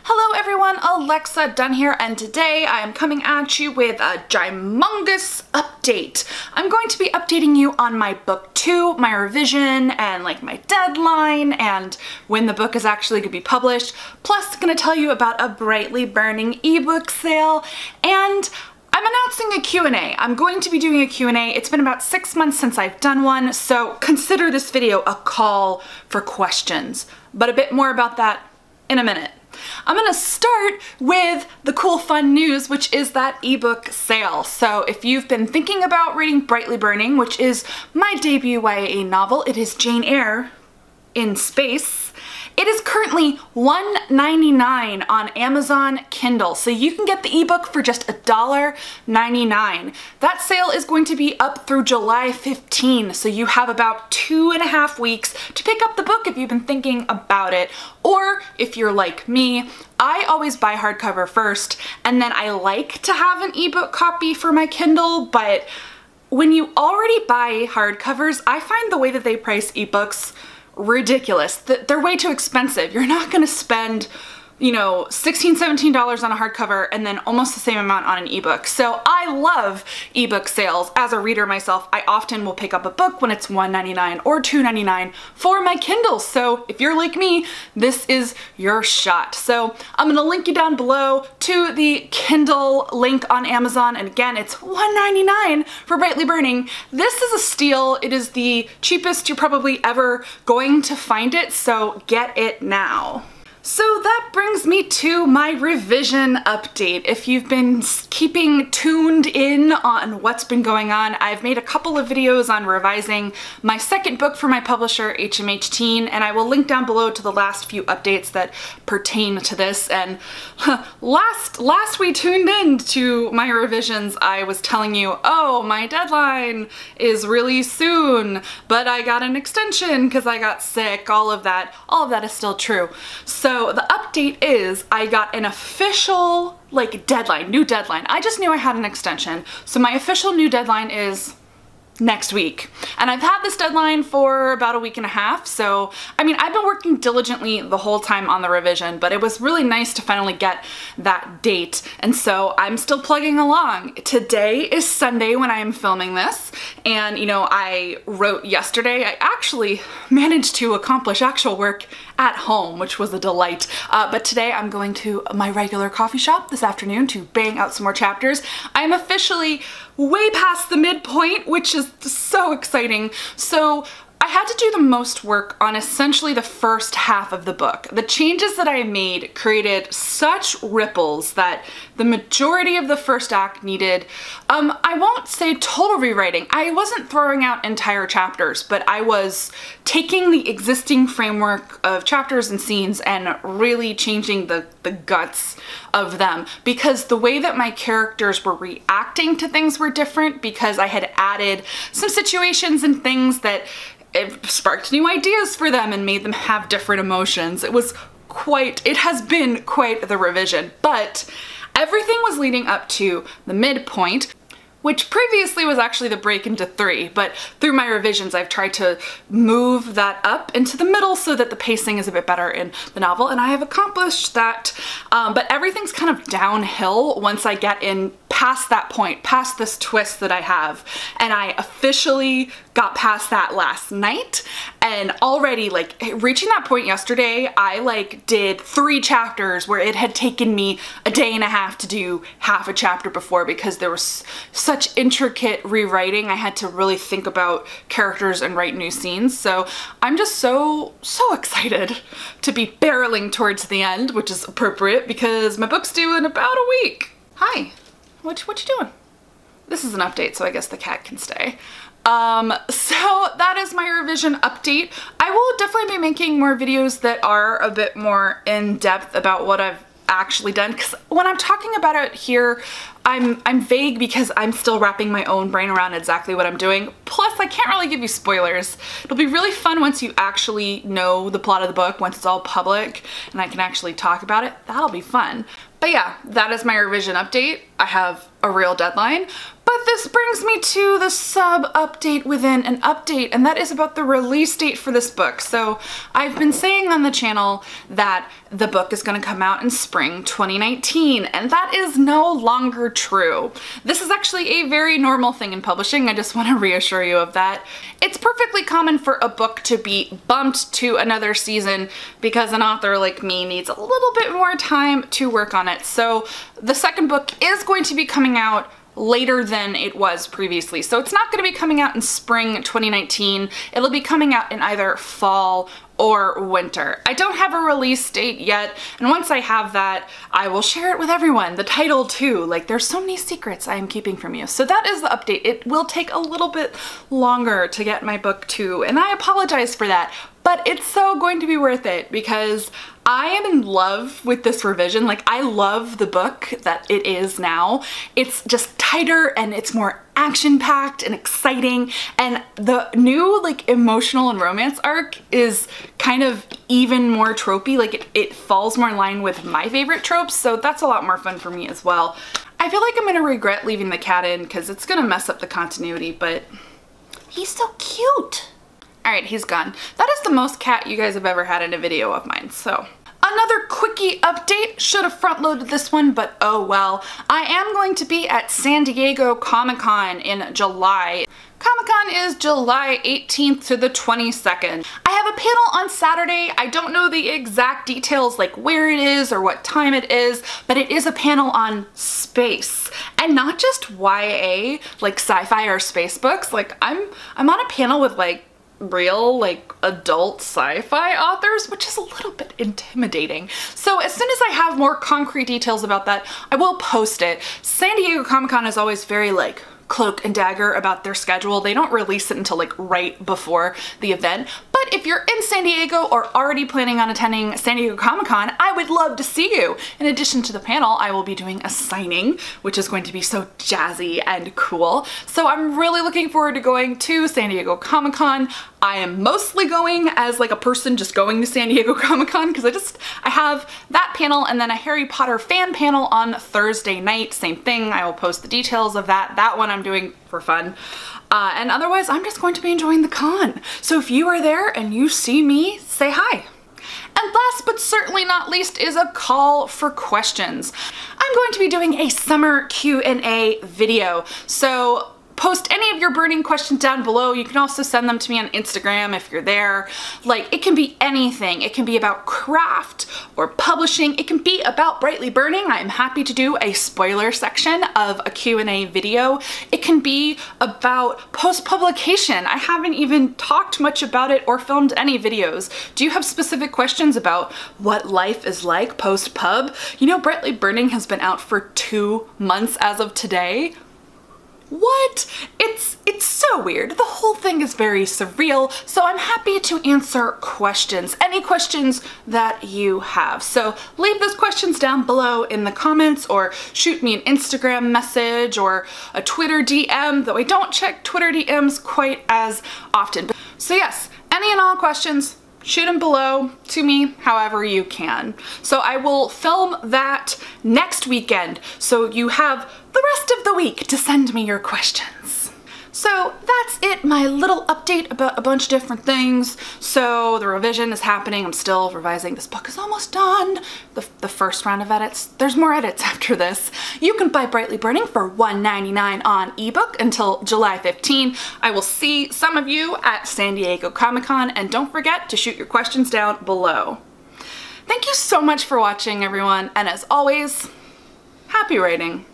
Hello everyone, Alexa Donne here, and today I am coming at you with a gymongous update. I'm going to be updating you on my book 2, my revision, and like my deadline, and when the book is actually going to be published, plus going to tell you about a brightly burning ebook sale, and I'm announcing a Q&A. I'm going to be doing a Q&A. It's been about 6 months since I've done one, so consider this video a call for questions, but a bit more about that in a minute. I'm gonna start with the cool fun news, which is that ebook sale. So if you've been thinking about reading Brightly Burning, which is my debut YA novel, it is Jane Eyre in space. It is currently $1.99 on Amazon Kindle, so you can get the ebook for just $1.99. That sale is going to be up through July 15, so you have about 2.5 weeks to pick up the book if you've been thinking about it. Or if you're like me, I always buy hardcover first, and then I like to have an ebook copy for my Kindle, but when you already buy hardcovers, I find the way that they price ebooks ridiculous. They're way too expensive. You're not gonna spend, you know, $16, $17 on a hardcover and then almost the same amount on an ebook. So I love ebook sales. As a reader myself, I often will pick up a book when it's $1.99 or $2.99 for my Kindle. So if you're like me, this is your shot. So I'm gonna link you down below to the Kindle link on Amazon. And again, it's $1.99 for Brightly Burning. This is a steal. It is the cheapest you're probably ever going to find it. So get it now. So that brings me to my revision update. If you've been keeping tuned in on what's been going on, I've made a couple of videos on revising my second book for my publisher, HMH Teen, and I will link down below to the last few updates that pertain to this. And last we tuned in to my revisions, I was telling you, oh, my deadline is really soon, but I got an extension because I got sick. All of that is still true. So the update is I got an official new deadline. I just knew I had an extension. So my official new deadline is next week. And I've had this deadline for about a week and a half. So, I mean, I've been working diligently the whole time on the revision, but it was really nice to finally get that date. And so I'm still plugging along. Today is Sunday when I am filming this. And, you know, I wrote yesterday. I actually managed to accomplish actual work at home, which was a delight. But today I'm going to my regular coffee shop this afternoon to bang out some more chapters. I'm officially way past the midpoint, which is so exciting. So I had to do the most work on essentially the first half of the book. The changes that I made created such ripples that the majority of the first act needed, I won't say total rewriting. I wasn't throwing out entire chapters, but I was taking the existing framework of chapters and scenes and really changing the guts of them, because the way that my characters were reacting to things were different, because I had added some situations and things that it sparked new ideas for them and made them have different emotions. It has been quite the revision, but everything was leading up to the midpoint, which previously was actually the break into 3, but through my revisions I've tried to move that up into the middle so that the pacing is a bit better in the novel, and I have accomplished that. But everything's kind of downhill once I get in past that point, past this twist that I have, and I officially got past that last night. And already, like, reaching that point yesterday, I did 3 chapters where it had taken me a day and a half to do half a chapter before, because there was such intricate rewriting. I had to really think about characters and write new scenes. So I'm just so excited to be barreling towards the end, which is appropriate because my book's due in about a week. Hi, what you doing? This is an update, so I guess the cat can stay. So that is my revision update. I will definitely be making more videos that are a bit more in depth about what I've actually done, because when I'm talking about it here, I'm vague because I'm still wrapping my own brain around exactly what I'm doing. Plus, I can't really give you spoilers. It'll be really fun once you actually know the plot of the book, once it's all public and I can actually talk about it. That'll be fun. But yeah, that is my revision update. I have a real deadline, But this brings me to the sub-update within an update, and that is about the release date for this book. So I've been saying on the channel that the book is going to come out in spring 2019, and that is no longer true. This is actually a very normal thing in publishing. I just want to reassure you of that. It's perfectly common for a book to be bumped to another season because an author like me needs a little bit more time to work on it. So the second book is going to be coming out later than it was previously. So it's not going to be coming out in spring 2019. It'll be coming out in either fall or winter. I don't have a release date yet, and once I have that, I will share it with everyone. The title too. Like, there's so many secrets I am keeping from you. So that is the update. It will take a little bit longer to get my book too, and I apologize for that, but it's so going to be worth it because I am in love with this revision. Like, I love the book that it is now. It's just tighter and it's more action-packed and exciting, and the new like emotional and romance arc is kind of even more tropey. Like, it falls more in line with my favorite tropes, so that's a lot more fun for me as well. I feel like I'm gonna regret leaving the cat in because it's gonna mess up the continuity, but he's so cute. All right, he's gone. That is the most cat you guys have ever had in a video of mine, so. Another quickie update, should have front loaded this one, but oh well. I am going to be at San Diego Comic-Con in July. Comic-Con is July 18th to the 22nd. I have a panel on Saturday. I don't know the exact details, like where it is or what time it is, but it is a panel on space. And not just YA, like sci-fi or space books. Like, I'm on a panel with like real like adult sci-fi authors, which is a little bit intimidating. So as soon as I have more concrete details about that, I will post it. San Diego Comic-Con is always very like cloak and dagger about their schedule. They don't release it until like right before the event. But if you're in San Diego or already planning on attending San Diego Comic-Con, I would love to see you. In addition to the panel, I will be doing a signing, which is going to be so jazzy and cool. So I'm really looking forward to going to San Diego Comic-Con. I am mostly going as like a person just going to San Diego Comic-Con because I have that panel and then a Harry Potter fan panel on Thursday night. Same thing. I will post the details of that. That one I'm doing for fun. And otherwise, I'm just going to be enjoying the con. So if you are there and you see me, say hi. And last but certainly not least is a call for questions. I'm going to be doing a summer Q&A video. So post any of your burning questions down below. You can also send them to me on Instagram if you're there. Like, it can be anything. It can be about craft or publishing. It can be about Brightly Burning. I'm happy to do a spoiler section of a Q&A video. It can be about post-publication. I haven't even talked much about it or filmed any videos. Do you have specific questions about what life is like post-pub? You know, Brightly Burning has been out for 2 months as of today. What? It's so weird. The whole thing is very surreal, so I'm happy to answer questions, any questions that you have. So leave those questions down below in the comments or shoot me an Instagram message or a Twitter DM, though I don't check Twitter DMs quite as often. So yes, any and all questions, shoot them below to me however you can. So I will film that next weekend, so you have the rest of the week to send me your questions. So that's it, my little update about a bunch of different things. So the revision is happening. I'm still revising. This book is almost done. The first round of edits. There's more edits after this. You can buy Brightly Burning for $1.99 on ebook until July 15. I will see some of you at San Diego Comic-Con, and don't forget to shoot your questions down below. Thank you so much for watching, everyone, and as always, happy writing.